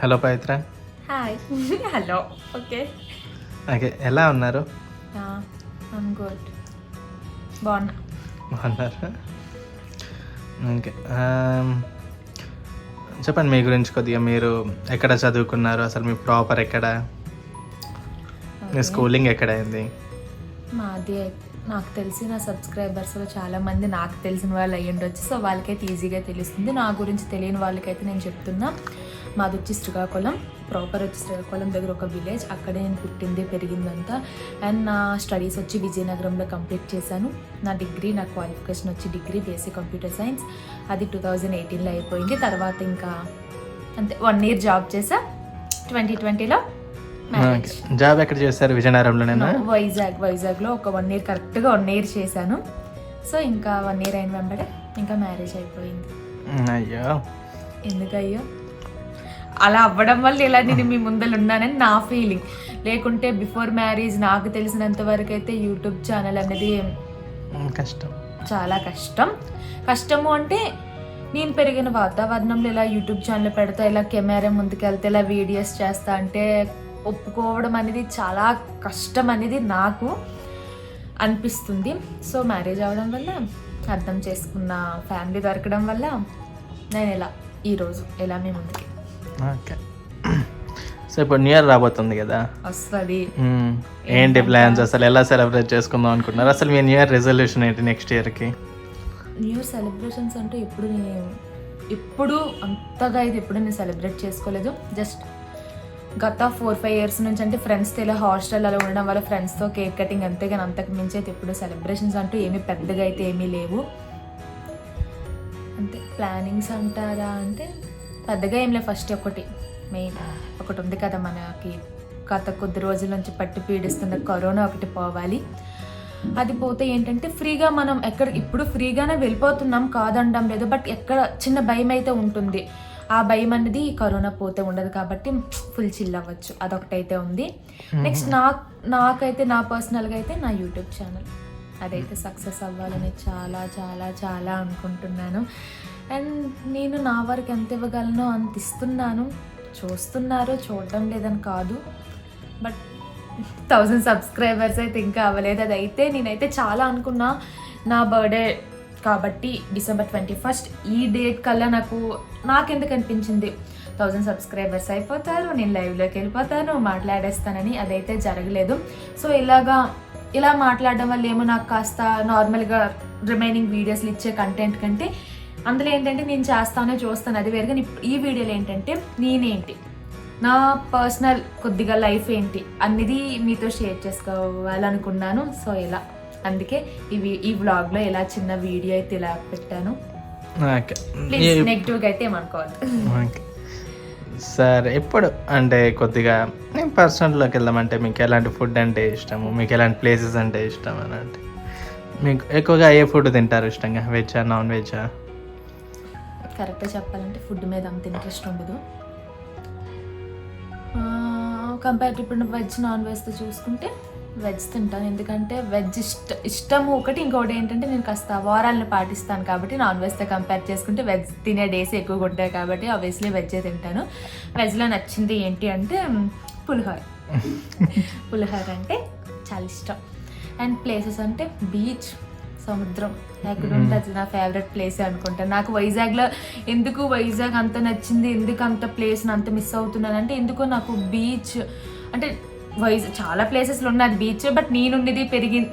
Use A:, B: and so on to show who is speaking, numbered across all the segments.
A: Hello పవిత్ర.
B: Hi. Hello. Okay
A: okay, ఎలా ఉన్నారు?
B: I'm good.
A: బాగున్నారు. ఓకే, చెప్పండి మీ గురించి కొద్దిగా. మీరు ఎక్కడ చదువుకున్నారు? అసలు మీ ప్రాపర్ ఎక్కడ? మీ స్కూలింగ్ ఎక్కడ అయింది?
B: మాది నాకు తెలిసిన సబ్స్క్రైబర్స్లో చాలామంది నాకు తెలిసిన వాళ్ళు అయ్యి ఉండొచ్చు, సో వాళ్ళకైతే ఈజీగా తెలుస్తుంది. నా గురించి తెలియని వాళ్ళకైతే నేను చెప్తున్నా. మాది వచ్చి శ్రీకాకుళం, ప్రాపర్ వచ్చి శ్రీకాకుళం దగ్గర ఒక విలేజ్. అక్కడే నేను పుట్టింది పెరిగిందంతా. అండ్ నా స్టడీస్ వచ్చి విజయనగరంలో కంప్లీట్ చేశాను. నా క్వాలిఫికేషన్ వచ్చి డిగ్రీ బేసిక్ కంప్యూటర్ సైన్స్. అది 2018లో అయిపోయింది. తర్వాత ఇంకా అంతే, 1 year జాబ్ చేసా. 2020లో
A: జాబ్ ఎక్కడ చేస్తారు? విజయనగరంలోనేనా?
B: వైజాగ్లో ఒక 1 year, కరెక్ట్గా 1 year చేశాను. సో ఇంకా 1 year అయిన వెంబడే ఇంకా మ్యారేజ్ అయిపోయింది.
A: అయ్యో,
B: ఎందుకయ్యో? అలా అవ్వడం వల్ల ఇలా నేను మీ ముందర ఉన్నానని నా ఫీలింగ్. లేకుంటే బిఫోర్ మ్యారేజ్ నాకు తెలిసినంత వరకు అయితే యూట్యూబ్ ఛానల్ అనేది
A: కష్టం,
B: చాలా కష్టము. అంటే నేను పెరిగిన వాతావరణంలో ఇలా యూట్యూబ్ ఛానల్ పెడతా, ఇలా కెమెరా ముందుకెళ్తే, ఇలా వీడియోస్ చేస్తా అంటే ఒప్పుకోవడం అనేది చాలా కష్టం అనేది నాకు అనిపిస్తుంది. సో మ్యారేజ్ అవ్వడం వల్ల, అర్థం చేసుకున్న ఫ్యామిలీ దొరకడం వల్ల నేను ఈరోజు మీ ముందుకి.
A: ఓకే, సో ఇప్పుడు న్యూ ఇయర్ రాబోతుంది కదా,
B: వస్తుంది.
A: ఏంటి ప్లాన్స్? అసలు ఎలా సెలబ్రేట్ చేసుకుందాం అనుకుంటున్నారు? అసలు మీ న్యూ ఇయర్ రెజల్యూషన్ ఏంటి నెక్స్ట్ ఇయర్కి?
B: న్యూ ఇయర్ సెలబ్రేషన్స్ అంటే ఎప్పుడు అంతగా అయితే ఎప్పుడు నేను సెలబ్రేట్ చేసుకోలేదు. జస్ట్ గత 4-5 years నుంచి అంటే ఫ్రెండ్స్తో ఇలా హాస్టల్ అలా ఉండడం వల్ల ఫ్రెండ్స్తో కేక్ కటింగ్, అంతేగాని అంతకు మించి అయితే ఎప్పుడు సెలబ్రేషన్స్ అంటూ ఏమీ పెద్దగా అయితే ఏమీ లేవు. అంతే. ప్లానింగ్స్ అంటారా అంటే పెద్దగా ఏం లేవు. ఫస్ట్ మెయిన్ ఒకటి ఉంది కదా మనకి, గత కొద్ది రోజుల నుంచి పట్టి పీడిస్తున్న కరోనా ఒకటి పోవాలి. అది పోతే ఏంటంటే ఫ్రీగా మనం ఇప్పుడు ఫ్రీగానే వెళ్ళిపోతున్నాం, కాదనడం లేదు. బట్ ఎక్కడ చిన్న భయం అయితే ఉంటుంది. ఆ భయం అనేది కరోనా పోతే ఉండదు కాబట్టి ఫుల్ చిల్ అవ్వచ్చు. అదొకటైతే ఉంది. నెక్స్ట్ నాకైతే నా పర్సనల్గా అయితే నా యూట్యూబ్ ఛానల్ అదైతే సక్సెస్ అవ్వాలని చాలా చాలా చాలా అనుకుంటున్నాను. అండ్ నేను నా వరకు ఎంత ఇవ్వగలనో అంత ఇస్తున్నాను. చూస్తున్నారు, చూడడం లేదని కాదు. బట్ 1000 subscribers అయితే ఇంకా అవ్వలేదు. అదైతే నేనైతే చాలా అనుకున్నా. నా బర్త్డే కాబట్టి December 21st ఈ డేట్ కల్లా నాకెందుకు అనిపించింది 1000 subscribers అయిపోతారు, నేను లైవ్లోకి వెళ్ళిపోతాను, మాట్లాడేస్తానని. అదైతే జరగలేదు. సో ఇలా మాట్లాడడం వల్ల ఏమో నాకు కాస్త నార్మల్గా రిమైనింగ్ వీడియోస్లు ఇచ్చే కంటెంట్ కంటే అందులో ఏంటంటే నేను చూస్తాను అది వేరుగా. ఈ వీడియోలో ఏంటంటే నేనేంటి, నా పర్సనల్ కొద్దిగా లైఫ్ ఏంటి అన్నది మీతో షేర్ చేసుకోవాలనుకున్నాను. సో అందుకే ఈ వ్లాగ్లో చిన్న వీడియో అయితే ఇలా పెట్టాను. ప్లీజ్ నెగిటివ్గా అయితే ఏమనుకోవద్దు.
A: సరే, ఇప్పుడు అంటే కొద్దిగా నేను పర్సనల్లోకి వెళ్దామంటే మీకు ఎలాంటి ఫుడ్ అంటే ఇష్టము, మీకు ఎలాంటి ప్లేసెస్ అంటే ఇష్టం అని అంటే మీకు ఎక్కువగా ఏ ఫుడ్ తింటారు ఇష్టంగా? వెజ్జా, నాన్ వెజ్జా?
B: కరెక్ట్గా చెప్పాలంటే ఫుడ్ మీద అంత ఇంట్రెస్ట్ ఉండదు. కంపేర్ టు ఇప్పుడు వెజ్ నాన్ వెజ్తో చూసుకుంటే వెజ్ తింటాను. ఎందుకంటే వెజ్ ఇష్టము ఒకటి, ఇంకొకటి ఏంటంటే నేను కాస్త వారాలను పాటిస్తాను కాబట్టి నాన్ వెజ్తో కంపేర్ చేసుకుంటే వెజ్ తినే డేస్ ఎక్కువగా ఉంటాయి కాబట్టి ఆబ్వియస్లీ వెజ్జే తింటాను. వెజ్లో నచ్చింది ఏంటి అంటే పులిహోర అంటే చాలా ఇష్టం. అండ్ ప్లేసెస్ అంటే బీచ్, సముద్రం ఎక్కడ ఉంటే అది నా ఫేవరెట్ ప్లేసే అనుకుంటాను. నాకు వైజాగ్ అంత నచ్చింది, ఎందుకు అంత ప్లేస్ని అంత మిస్ అవుతున్నాను అంటే ఎందుకో నాకు బీచ్ అంటే చాలా ప్లేసెస్లో ఉన్నది బీచ్. బట్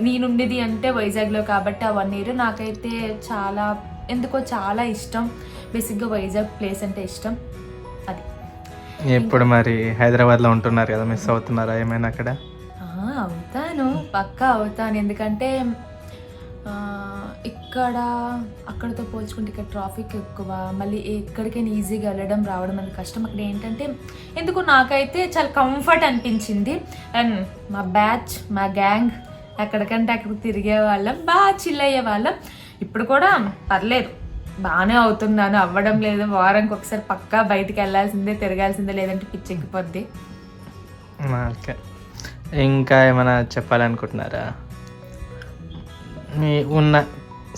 B: నేనుండేది అంటే వైజాగ్లో కాబట్టి ఆ 1 year నాకైతే చాలా ఇష్టం. బేసిక్గా వైజాగ్ ప్లేస్ అంటే ఇష్టం. అది
A: ఇప్పుడు మరి హైదరాబాద్లో ఉంటున్నారు కదా, మిస్ అవుతున్నారా ఏమైనా అక్కడ?
B: అవుతాను, పక్కా అవుతాను. ఎందుకంటే అక్కడతో పోల్చుకుంటే ఇక్కడ ట్రాఫిక్ ఎక్కువ, మళ్ళీ ఎక్కడికైనా ఈజీగా వెళ్ళడం రావడం అనేది కష్టం. అక్కడ ఏంటంటే ఎందుకు నాకైతే చాలా కంఫర్ట్ అనిపించింది. అండ్ మా గ్యాంగ్ ఎక్కడికంటే అక్కడికి తిరిగే వాళ్ళం, బాగా చిల్ అయ్యే వాళ్ళం. ఇప్పుడు కూడా పర్లేదు, బాగానే అవుతున్నాను, అవ్వడం లేదు. వారానికి ఒకసారి పక్కా బయటికి వెళ్ళాల్సిందే, తిరగాల్సిందే, లేదంటే పిచ్చెక్కిపోద్ది.
A: ఓకే, ఇంకా ఏమైనా చెప్పాలనుకుంటున్నారా? మీ ఉన్న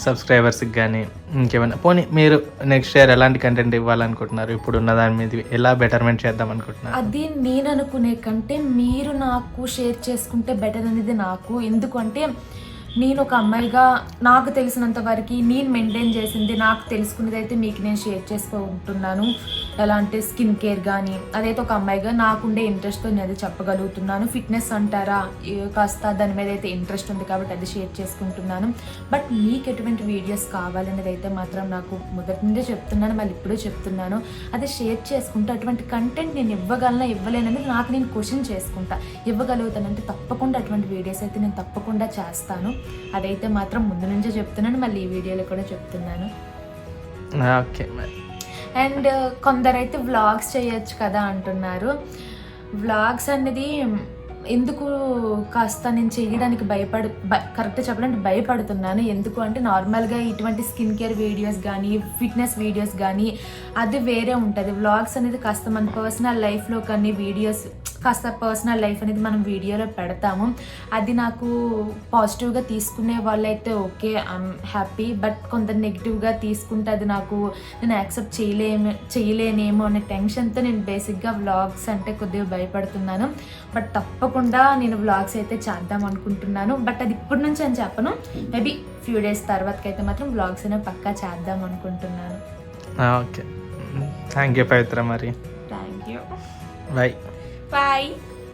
A: సబ్స్క్రైబర్స్కి కానీ ఇంకేమైనా పోనీ మీరు నెక్స్ట్ ఇయర్ ఎలాంటి కంటెంట్ ఇవ్వాలనుకుంటున్నారు? ఇప్పుడు ఉన్న దాని మీద ఎలా బెటర్మెంట్ చేద్దాం అనుకుంటున్నారు?
B: అది నేను అనుకునే కంటే మీరు నాకు షేర్ చేసుకుంటే బెటర్ అనేది నాకు. ఎందుకంటే నేను ఒక అమ్మాయిగా నాకు తెలిసినంత వరకు నేను మెయింటైన్ చేసింది, నాకు తెలుసుకునేది అయితే మీకు నేను షేర్ చేసుకుంటున్నాను. ఎలా అంటే స్కిన్ కేర్ కానీ అదైతే ఒక అమ్మాయిగా నాకుండే ఇంట్రెస్ట్తో నేను అది చెప్పగలుగుతున్నాను. ఫిట్నెస్ అంటారా, కాస్త దాని మీద అయితే ఇంట్రెస్ట్ ఉంది కాబట్టి అది షేర్ చేసుకుంటున్నాను. బట్ మీకు ఎటువంటి వీడియోస్ కావాలనేది అయితే మాత్రం నాకు మొదటి నుండే చెప్తున్నాను, మళ్ళీ ఇప్పుడే చెప్తున్నాను. అది షేర్ చేసుకుంటూ అటువంటి కంటెంట్ నేను ఇవ్వగలనా ఇవ్వలేననేది నాకు నేను క్వశ్చన్ చేసుకుంటా. ఇవ్వగలుగుతానంటే తప్పకుండా అటువంటి వీడియోస్ అయితే నేను తప్పకుండా చేస్తాను. అదైతే మాత్రం ముందు నుంచే చెప్తున్నాను, మళ్ళీ ఈ వీడియోలో కూడా చెప్తున్నాను.
A: ఓకే.
B: అండ్ కొందరైతే వ్లాగ్స్ చేయొచ్చు కదా అంటున్నారు. వ్లాగ్స్ అనేది ఎందుకు కాస్త నేను చేయడానికి కరెక్ట్గా చెప్పాలంటే భయపడుతున్నాను. ఎందుకు అంటే నార్మల్గా ఇటువంటి స్కిన్ కేర్ వీడియోస్ కానీ ఫిట్నెస్ వీడియోస్ కానీ అది వేరే ఉంటుంది. వ్లాగ్స్ అనేది కాస్త మన పర్సనల్ లైఫ్లో కానీ వీడియోస్ కాస్త పర్సనల్ లైఫ్ అనేది మనం వీడియోలో పెడతాము. అది నాకు పాజిటివ్గా తీసుకునే వాళ్ళైతే ఓకే, ఐఎమ్ హ్యాపీ. బట్ కొంత నెగిటివ్గా తీసుకుంటే అది నాకు నేను యాక్సెప్ట్ చేయలేనేమో అనే టెన్షన్తో నేను బేసిక్గా వ్లాగ్స్ అంటే కొద్దిగా భయపడుతున్నాను. బట్ తప్పకుండా నేను వ్లాగ్స్ అయితే చేద్దాం అనుకుంటున్నాను. బట్ అది ఇప్పటి నుంచి అని చెప్పను, మేబీ ఫ్యూ డేస్ తర్వాతకైతే మాత్రం వ్లాగ్స్ అనేవి పక్కా చేద్దాం అనుకుంటున్నాను.
A: ఓకే, థ్యాంక్ యూ పవిత్ర. మరి
B: థ్యాంక్ యూ,
A: బాయ్.
B: బాయ్.